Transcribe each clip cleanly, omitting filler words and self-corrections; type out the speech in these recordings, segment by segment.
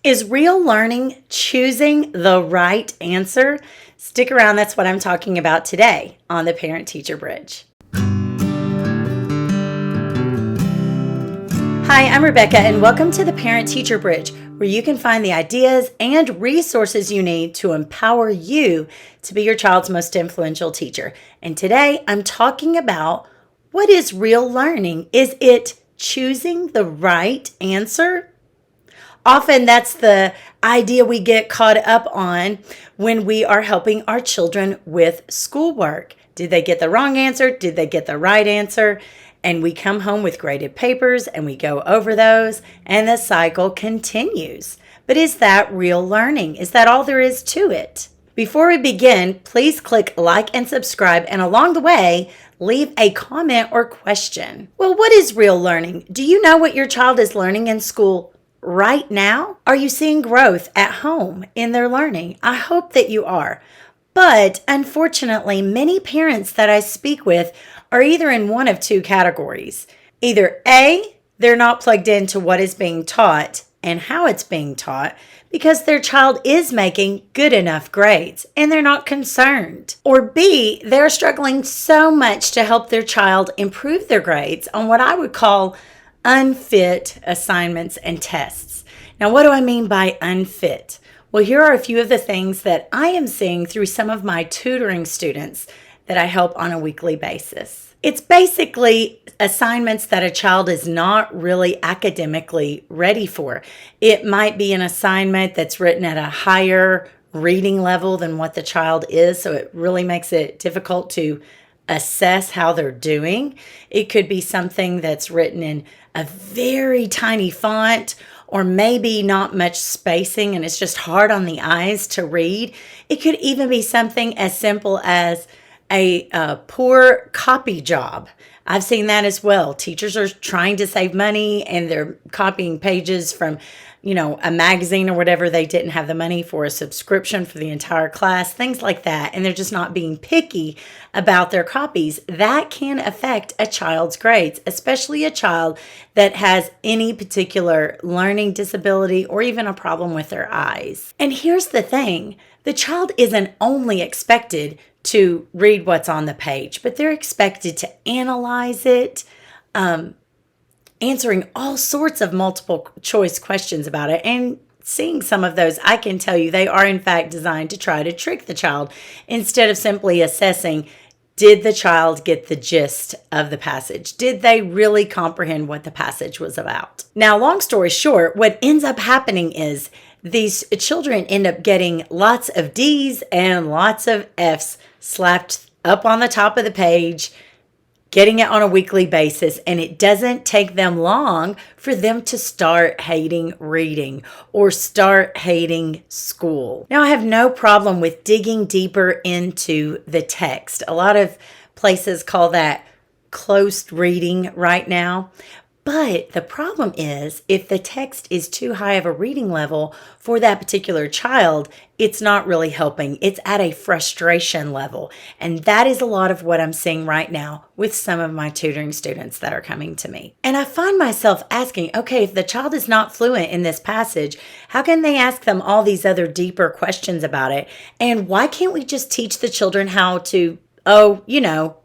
Is real learning choosing the right answer? Stick around, that's what I'm talking about today on the Parent Teacher Bridge. Hi, I'm Rebecca, and welcome to the Parent Teacher Bridge, where you can find the ideas and resources you need to empower you to be your child's most influential teacher. And today I'm talking about what is real learning? Is it choosing the right answer? Often that's the idea we get caught up on when we are helping our children with schoolwork. Did they get the wrong answer? Did they get the right answer? And we come home with graded papers and we go over those and the cycle continues. But is that real learning? Is that all there is to it? Before we begin, please click like and subscribe, and along the way, leave a comment or question. Well, what is real learning? Do you know what your child is learning in school right now? Are you seeing growth at home in their learning? I hope that you are. But unfortunately, many parents that I speak with are either in one of two categories. Either A, they're not plugged into what is being taught and how it's being taught because their child is making good enough grades and they're not concerned. Or B, they're struggling so much to help their child improve their grades on what I would call unfit assignments and tests. Now, what do I mean by unfit? Well, here are a few of the things that I am seeing through some of my tutoring students that I help on a weekly basis. It's basically assignments that a child is not really academically ready for. It might be an assignment that's written at a higher reading level than what the child is, so it really makes it difficult to assess how they're doing. It could be something that's written in a very tiny font or maybe not much spacing and it's just hard on the eyes to read. It could even be something as simple as a poor copy job. I've seen that as well. Teachers are trying to save money and they're copying pages from, a magazine or whatever. They didn't have the money for a subscription for the entire class, things like that. And they're just not being picky about their copies. That can affect a child's grades, especially a child that has any particular learning disability or even a problem with their eyes. And here's the thing, the child isn't only expected to read what's on the page, but they're expected to analyze it, answering all sorts of multiple choice questions about it. And seeing some of those, I can tell you they are in fact designed to try to trick the child instead of simply assessing, did the child get the gist of the passage? Did they really comprehend what the passage was about? Now, long story short, what ends up happening is these children end up getting lots of D's and lots of F's slapped up on the top of the page, getting it on a weekly basis, and it doesn't take them long for them to start hating reading or start hating school. Now, I have no problem with digging deeper into the text. A lot of places call that close reading right now. But the problem is, if the text is too high of a reading level for that particular child, it's not really helping. It's at a frustration level. And that is a lot of what I'm seeing right now with some of my tutoring students that are coming to me. And I find myself asking, okay, if the child is not fluent in this passage, how can they ask them all these other deeper questions about it? And why can't we just teach the children how to,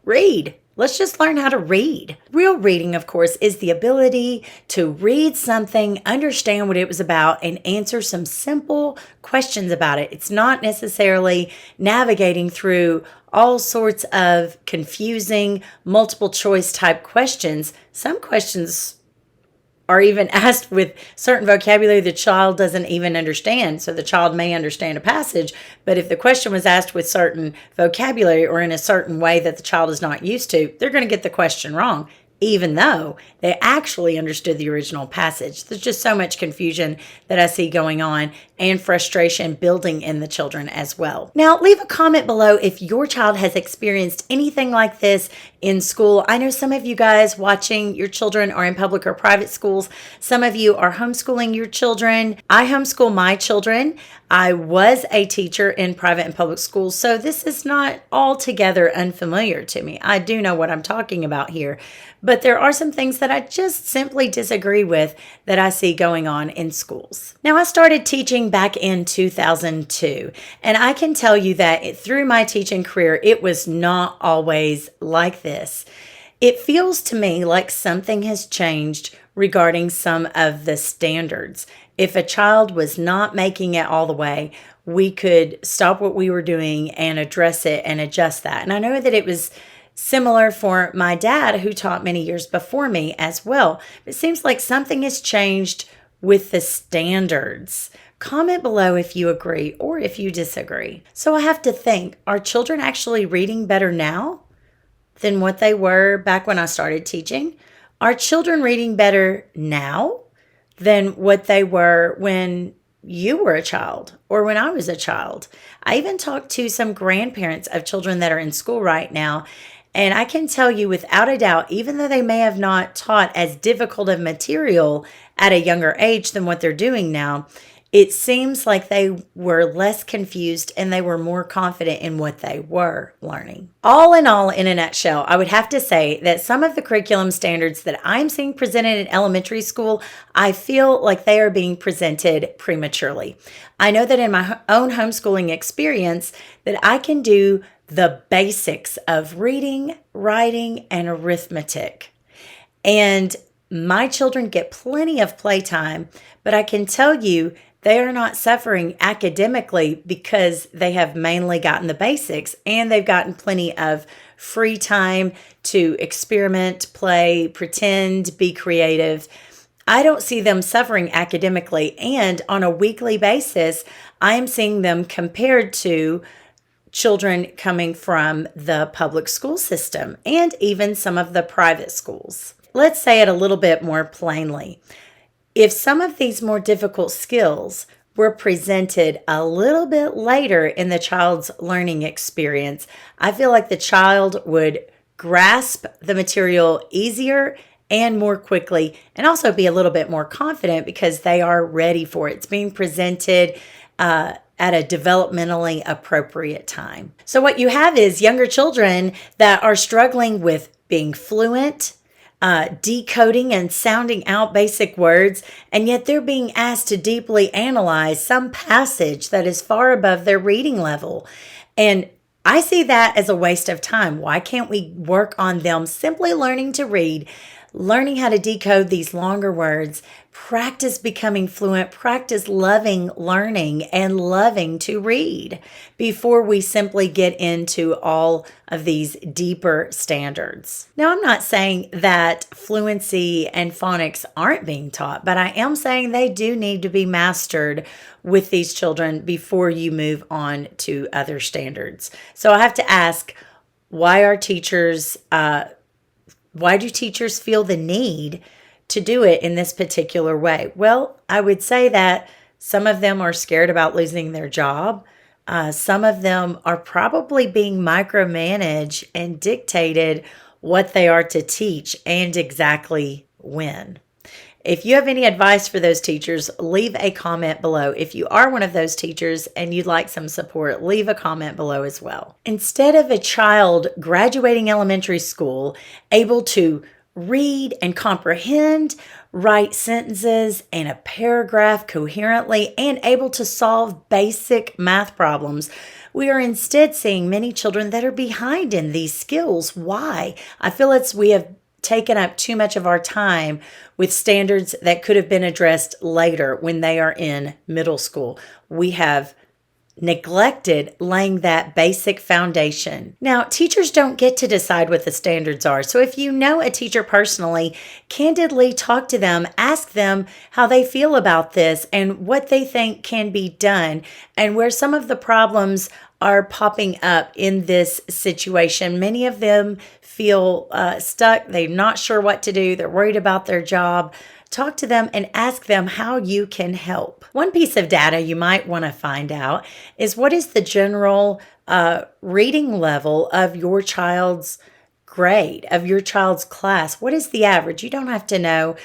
read? Let's just learn how to read. Real reading, of course, is the ability to read something, understand what it was about, and answer some simple questions about it. It's not necessarily navigating through all sorts of confusing, multiple choice type questions. Some questions are even asked with certain vocabulary the child doesn't even understand. So the child may understand a passage, but if the question was asked with certain vocabulary or in a certain way that the child is not used to, they're going to get the question wrong, even though they actually understood the original passage. There's just so much confusion that I see going on and frustration building in the children as well. Now, leave a comment below if your child has experienced anything like this in school. I know some of you guys watching, your children are in public or private schools. Some of you are homeschooling your children. I homeschool my children. I was a teacher in private and public schools, so this is not altogether unfamiliar to me. I do know what I'm talking about here. But but there are some things that I just simply disagree with that I see going on in schools. Now, I started teaching back in 2002, and I can tell you that through my teaching career, it was not always like this. It feels to me like something has changed regarding some of the standards. If a child was not making it all the way, we could stop what we were doing and address it and adjust that. And I know that it was similar for my dad, who taught many years before me as well. It seems like something has changed with the standards. Comment below if you agree or if you disagree. So I have to think, are children actually reading better now than what they were back when I started teaching? Are children reading better now than what they were when you were a child or when I was a child? I even talked to some grandparents of children that are in school right now, and I can tell you without a doubt, even though they may have not taught as difficult of material at a younger age than what they're doing now, it seems like they were less confused and they were more confident in what they were learning. All in all, in a nutshell, I would have to say that some of the curriculum standards that I'm seeing presented in elementary school, I feel like they are being presented prematurely. I know that in my own homeschooling experience that I can do the basics of reading, writing, and arithmetic. And my children get plenty of playtime, but I can tell you they are not suffering academically because they have mainly gotten the basics and they've gotten plenty of free time to experiment, play, pretend, be creative. I don't see them suffering academically, and on a weekly basis, I am seeing them compared to children coming from the public school system and even some of the private schools. Let's say it a little bit more plainly. If some of these more difficult skills were presented a little bit later in the child's learning experience, I feel like the child would grasp the material easier and more quickly, and also be a little bit more confident because they are ready for it. It's being presented at a developmentally appropriate time. So what you have is younger children that are struggling with being fluent, decoding and sounding out basic words, and yet they're being asked to deeply analyze some passage that is far above their reading level. And I see that as a waste of time. Why can't we work on them simply learning to read, learning how to decode these longer words, practice becoming fluent, practice loving learning and loving to read before we simply get into all of these deeper standards. Now, I'm not saying that fluency and phonics aren't being taught, but I am saying they do need to be mastered with these children before you move on to other standards. So I have to ask, why do teachers feel the need to do it in this particular way? Well, I would say that some of them are scared about losing their job. Some of them are probably being micromanaged and dictated what they are to teach and exactly when. If you have any advice for those teachers, leave a comment below. If you are one of those teachers and you'd like some support, leave a comment below as well. Instead of a child graduating elementary school able to read and comprehend, write sentences and a paragraph coherently, and able to solve basic math problems, we are instead seeing many children that are behind in these skills. Why? I feel we have taken up too much of our time with standards that could have been addressed later when they are in middle school. We have neglected laying that basic foundation. Now, teachers don't get to decide what the standards are. So if you know a teacher personally, candidly talk to them, ask them how they feel about this and what they think can be done, and where some of the problems are popping up in this situation. Many of them feel stuck. They're not sure what to do. They're worried about their job. Talk to them and ask them how you can help. One piece of data you might want to find out is, what is the general reading level of your child's grade, of your child's class? What is the average? You don't have to know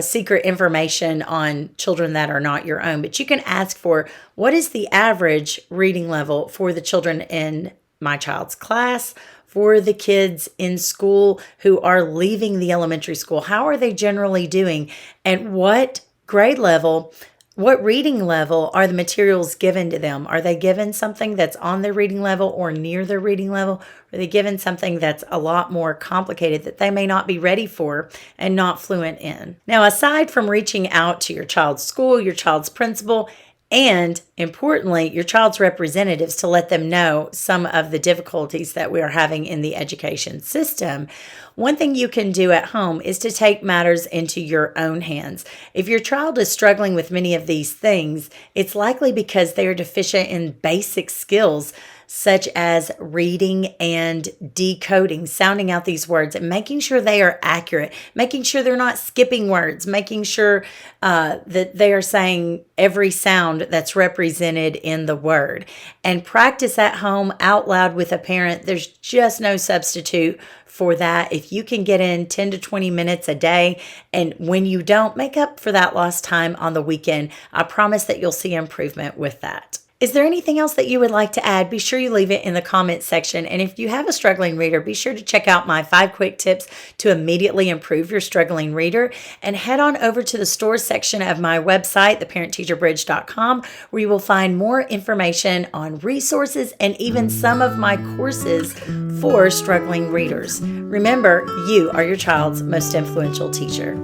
secret information on children that are not your own, but you can ask for, what is the average reading level for the children in my child's class, for the kids in school who are leaving the elementary school? How are they generally doing? And what grade level, what reading level are the materials given to them? Are they given something that's on their reading level or near their reading level? Are they given something that's a lot more complicated that they may not be ready for and not fluent in? Now, aside from reaching out to your child's school, your child's principal, and importantly, your child's representatives to let them know some of the difficulties that we are having in the education system, one thing you can do at home is to take matters into your own hands. If your child is struggling with many of these things, it's likely because they are deficient in basic skills such as reading and decoding, sounding out these words and making sure they are accurate, making sure they're not skipping words, making sure that they are saying every sound that's represented in the word. And practice at home out loud with a parent. There's just no substitute for that. If you can get in 10 to 20 minutes a day, and when you don't, make up for that lost time on the weekend, I promise that you'll see improvement with that. Is there anything else that you would like to add? Be sure you leave it in the comments section. And if you have a struggling reader, be sure to check out my 5 quick tips to immediately improve your struggling reader. And head on over to the stores section of my website, theparentteacherbridge.com, where you will find more information on resources and even some of my courses for struggling readers. Remember, you are your child's most influential teacher.